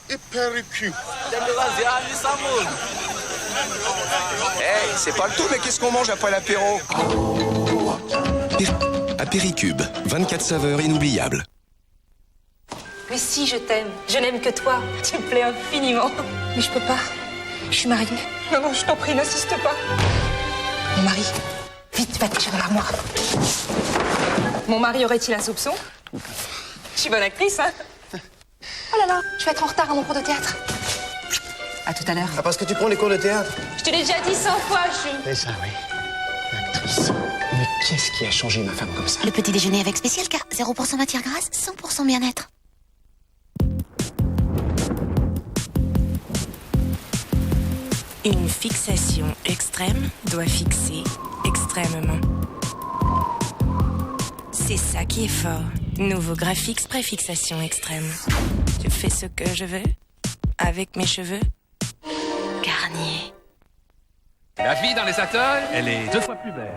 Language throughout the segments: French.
Hypericube. Hey, c'est pas le tout, mais qu'est-ce qu'on mange après l'apéro? Apéricube, 24 saveurs inoubliables. Mais si, je t'aime. Je n'aime que toi. Tu me plais infiniment. Mais je peux pas. Je suis mariée. Non, non, je t'en prie, n'insiste pas. Mon mari. Vite, va déchirer l'armoire. Mon mari aurait-il un soupçon? Je suis bonne actrice, hein? Oh là là, je vais être en retard à mon cours de théâtre. À tout à l'heure. Ah, parce que tu prends les cours de théâtre? Je te l'ai déjà dit 100 fois, Chou. C'est ça, oui. Actrice. Mais qu'est-ce qui a changé ma femme comme ça? Le petit déjeuner avec spécial car 0% matière grasse, 100% bien-être. Une fixation extrême doit fixer extrêmement. C'est ça qui est fort. Nouveau Graphix préfixation extrême. Je fais ce que je veux avec mes cheveux. Garnier. La fille dans les atolls, elle est 2 fois plus belle.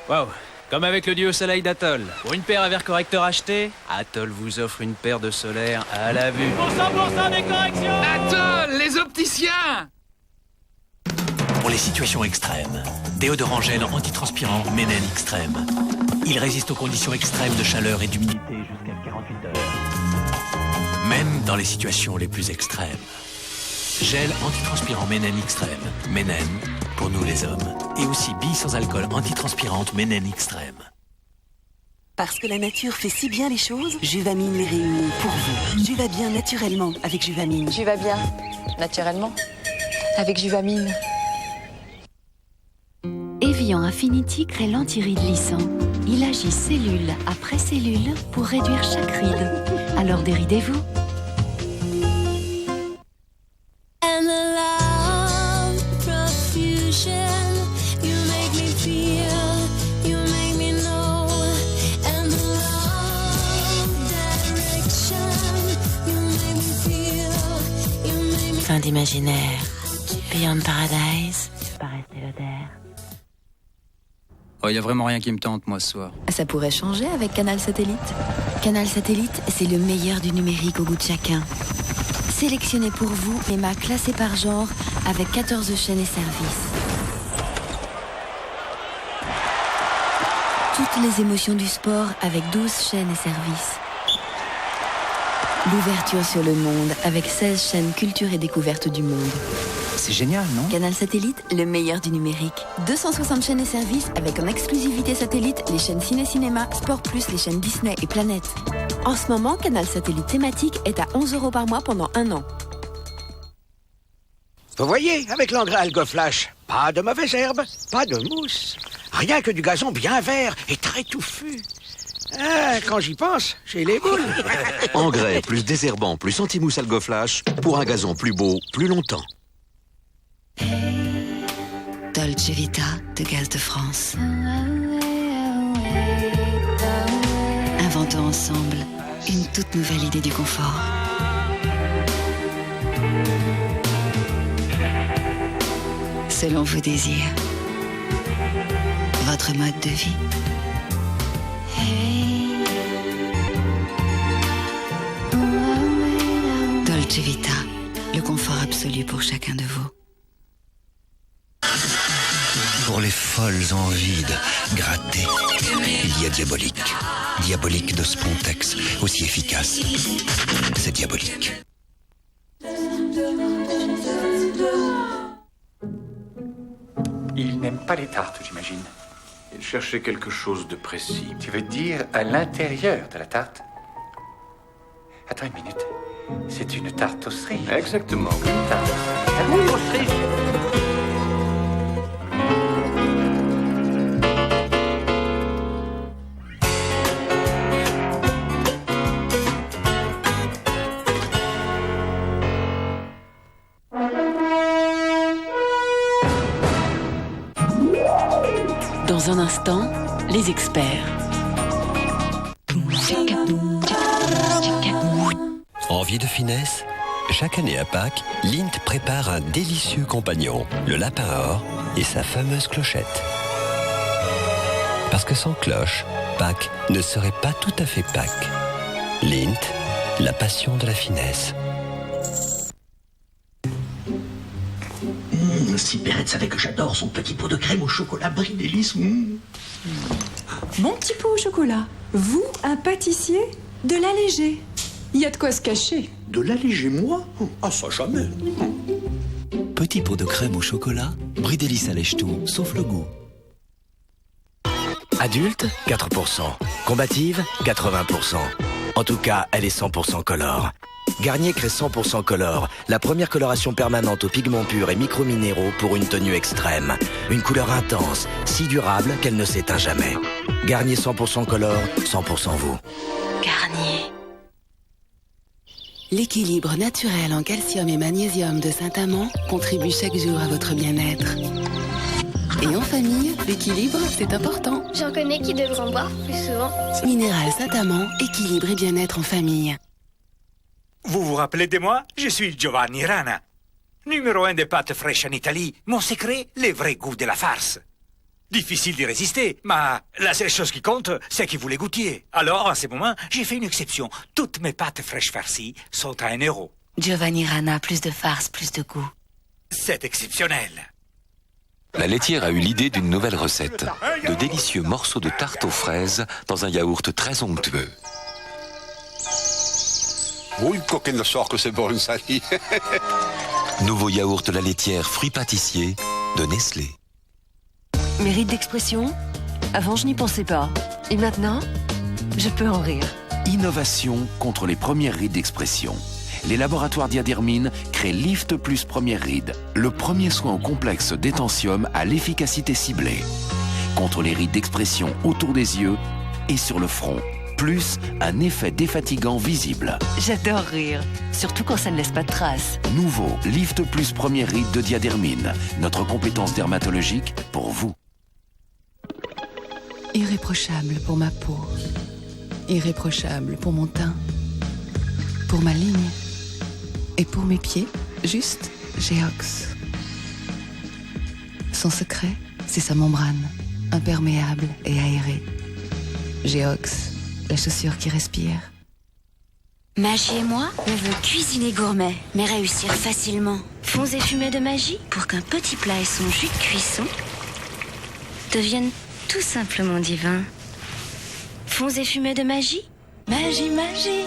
Waouh, comme avec le dieu soleil d'Atoll. Pour une paire à verre correcteur achetée, Atoll vous offre une paire de solaire à la vue. Pour 100% des corrections. Atoll, les opticiens. Pour les situations extrêmes, déodorant gel antitranspirant Ménène Extrême. Il résiste aux conditions extrêmes de chaleur et d'humidité jusqu'à 48 heures. Même dans les situations les plus extrêmes. Gel antitranspirant Ménène Extrême. Ménène, pour nous les hommes. Et aussi bille sans alcool antitranspirante Ménène Extrême. Parce que la nature fait si bien les choses, Juvamine les réunit pour vous. Juvabien naturellement avec Juvamine. Juvabien, naturellement, avec Juvamine. Evian Infinity crée l'antiride lissant. Il agit cellule après cellule pour réduire chaque ride. Alors déridez-vous. Fin d'imaginaire. Beyond Paradise. Par Estée Lauder. Oh, y a vraiment rien qui me tente, moi, ce soir. Ça pourrait changer avec Canal Satellite. Canal Satellite, c'est le meilleur du numérique au goût de chacun. Sélectionnez pour vous les mâts classés par genre avec 14 chaînes et services. Toutes les émotions du sport avec 12 chaînes et services. L'ouverture sur le monde avec 16 chaînes culture et découverte du monde. C'est génial, non? Canal Satellite, le meilleur du numérique. 260 chaînes et services avec en exclusivité satellite les chaînes Ciné-Cinéma, Sport Plus, les chaînes Disney et Planète. En ce moment, Canal Satellite thématique est à 11 € par mois pendant 1 an. Vous voyez, avec l'engrais AlgoFlash, pas de mauvaises herbes, pas de mousse. Rien que du gazon bien vert et très touffu. Ah, quand j'y pense, j'ai les boules. Engrais plus désherbant plus anti-mousse AlgoFlash pour un gazon plus beau, plus longtemps. Dolce Vita de Gaz de France. Inventons ensemble une toute nouvelle idée du confort. Selon vos désirs, votre mode de vie. Dolce Vita, le confort absolu pour chacun de vous. Pour les folles envies de gratter, il y a Diabolique. Diabolique de Spontex, aussi efficace. C'est diabolique. Il n'aime pas les tartes, j'imagine. Il cherchait quelque chose de précis. Tu veux dire à l'intérieur de la tarte? Attends une minute. C'est une tarte aux cerises. Exactement. Une tarte. Ah oui, aux cerises. Dans un instant, les experts. Envie de finesse? Chaque année à Pâques, Lindt prépare un délicieux compagnon, le lapin or et sa fameuse clochette. Parce que sans cloche, Pâques ne serait pas tout à fait Pâques. Lindt, la passion de la finesse. Si Perrette savait que j'adore son petit pot de crème au chocolat Brie Délice. Mon petit pot au chocolat. Vous, un pâtissier? De l'alléger. Il y a de quoi se cacher. De l'alléger, moi? Ah, ça jamais. Petit pot de crème au chocolat, Brie Délice allège tout, sauf le goût. Adulte, 4%. Combative, 80%. En tout cas, elle est 100% color. Garnier crée 100% color, la première coloration permanente aux pigments purs et micro-minéraux pour une tenue extrême. Une couleur intense, si durable qu'elle ne s'éteint jamais. Garnier 100% color, 100% vous. Garnier. L'équilibre naturel en calcium et magnésium de Saint-Amand contribue chaque jour à votre bien-être. Et en famille, l'équilibre, c'est important. J'en connais qui devraient en boire plus souvent. Minéral Saint-Amand, équilibre et bien-être en famille. Vous vous rappelez de moi? Je suis Giovanni Rana. Numéro 1 des pâtes fraîches en Italie. Mon secret, les vrais goûts de la farce. Difficile d'y résister, mais la seule chose qui compte, c'est que vous les goûtiez. Alors, en ce moment, j'ai fait une exception. Toutes mes pâtes fraîches farcies sont à 1 euro. Giovanni Rana, plus de farce, plus de goût. C'est exceptionnel. La laitière a eu l'idée d'une nouvelle recette. De délicieux morceaux de tarte aux fraises dans un yaourt très onctueux. Oui, che ne so que c'est bon, ça. Nouveau yaourt La Laitière fruits pâtissiers de Nestlé. Mes rides d'expression, avant je n'y pensais pas. Et maintenant, je peux en rire. Innovation contre les premières rides d'expression. Les laboratoires Diadermine créent Lift Plus Première Ride, le premier soin au complexe Détensium à l'efficacité ciblée. Contre les rides d'expression autour des yeux et sur le front. Plus un effet défatigant visible. J'adore rire, surtout quand ça ne laisse pas de traces. Nouveau Lift Plus Première Ride de Diadermine, notre compétence dermatologique pour vous. Irréprochable pour ma peau, irréprochable pour mon teint, pour ma ligne et pour mes pieds, juste Geox. Son secret, c'est sa membrane, imperméable et aérée. Geox. La chaussure qui respire. Magie et moi, on veut cuisiner gourmet, mais réussir facilement. Fonds et fumée de magie pour qu'un petit plat et son jus de cuisson deviennent tout simplement divins. Fonds et fumée de magie, magie, magie.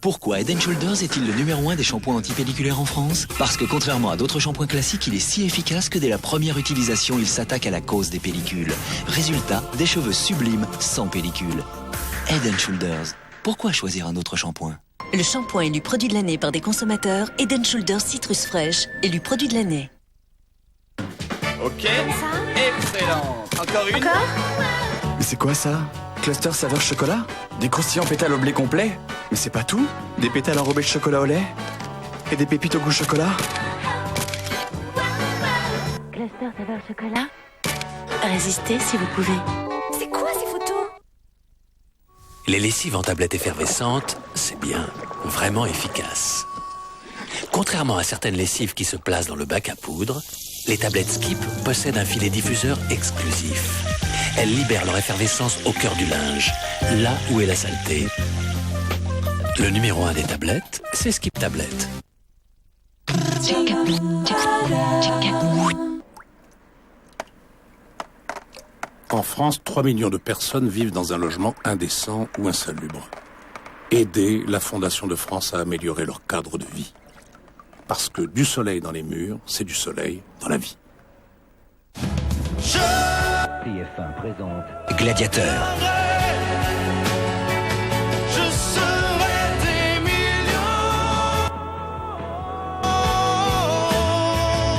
Pourquoi Head & Shoulders est-il le numéro 1 des shampoings antipelliculaires en France? Parce que contrairement à d'autres shampoings classiques, il est si efficace que dès la première utilisation, il s'attaque à la cause des pellicules. Résultat, des cheveux sublimes sans pellicules. Head & Shoulders. Pourquoi choisir un autre shampoing? Le shampoing élu produit de l'année par des consommateurs, Head & Shoulders Citrus Fresh, élu produit de l'année. Ok, excellent. Encore une. Mais c'est quoi ça? Cluster saveur chocolat? Des croustillants pétales au blé complet? Mais c'est pas tout? Des pétales enrobés de chocolat au lait? Et des pépites au goût chocolat? Cluster saveur chocolat. Résistez si vous pouvez. C'est quoi ces photos? Les lessives en tablette effervescente, c'est bien, vraiment efficace. Contrairement à certaines lessives qui se placent dans le bac à poudre, les tablettes Skip possèdent un filet diffuseur exclusif. Elles libèrent leur effervescence au cœur du linge, là où est la saleté. Le numéro 1 des tablettes, c'est Skip Tablette. En France, 3 millions de personnes vivent dans un logement indécent ou insalubre. Aidez la Fondation de France à améliorer leur cadre de vie. Parce que du soleil dans les murs, c'est du soleil dans la vie. TF1 présente Gladiateur. Je serai des millions.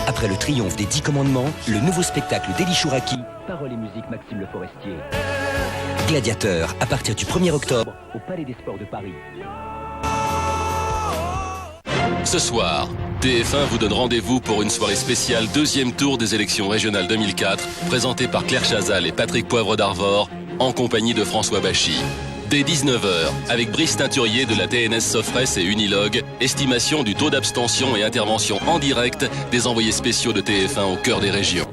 Après le triomphe des 10 commandements, le nouveau spectacle d'Elie Chouraki. Paroles et musique Maxime Le Forestier. Gladiateur, à partir du 1er octobre, au Palais des Sports de Paris. Ce soir, TF1 vous donne rendez-vous pour une soirée spéciale deuxième tour des élections régionales 2004, présentée par Claire Chazal et Patrick Poivre d'Arvor, en compagnie de François Bachy. Dès 19h, avec Brice Teinturier de la TNS Sofres et Unilog, estimation du taux d'abstention et intervention en direct des envoyés spéciaux de TF1 au cœur des régions.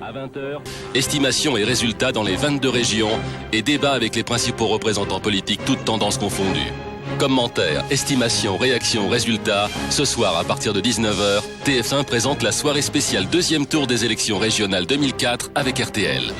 À 20h, estimation et résultats dans les 22 régions et débat avec les principaux représentants politiques, toutes tendances confondues. Commentaires, estimations, réactions, résultats. Ce soir, à partir de 19h, TF1 présente la soirée spéciale deuxième tour des élections régionales 2004 avec RTL.